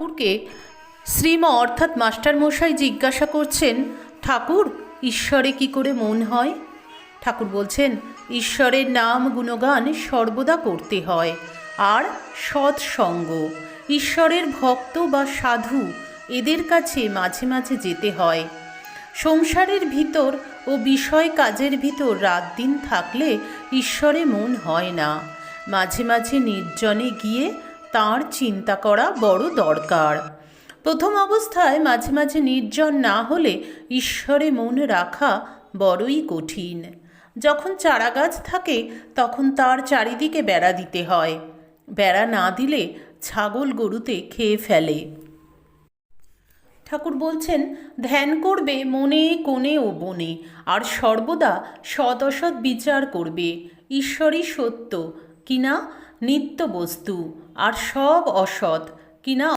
ঠাকুরকে শ্রীম অর্থাৎ মাস্টারমশাই জিজ্ঞাসা করছেন, ঠাকুর, ঈশ্বরে কি করে মন হয়? ঠাকুর বলছেন, ঈশ্বরের নাম গুণগান সর্বদা করতে হয়, আর সৎসঙ্গ, ঈশ্বরের ভক্ত বা সাধু এদের কাছে মাঝে মাঝে যেতে হয়। সংসারের ভিতর ও বিষয় কাজের ভিতর রাত দিন থাকলে ঈশ্বরে মন হয় না। মাঝে মাঝে নির্জনে গিয়ে তাঁর চিন্তা করা বড় দরকার। প্রথম অবস্থায় মাঝে মাঝে নির্জন না হলে ঈশ্বরে মন রাখা বড়ই কঠিন। যখন চারাগাছ থাকে তখন তার চারিদিকে বেড়া দিতে হয়। বেড়া না দিলে ছাগল গরুতে খেয়ে ফেলে। ঠাকুর বলছেন, ধ্যান করবে মনে কোণে ও বনে, আর সর্বদা সৎ অসৎ বিচার করবে। ঈশ্বরই সত্য কিনা নিত্য বস্তু, আর সব অসৎ কিনা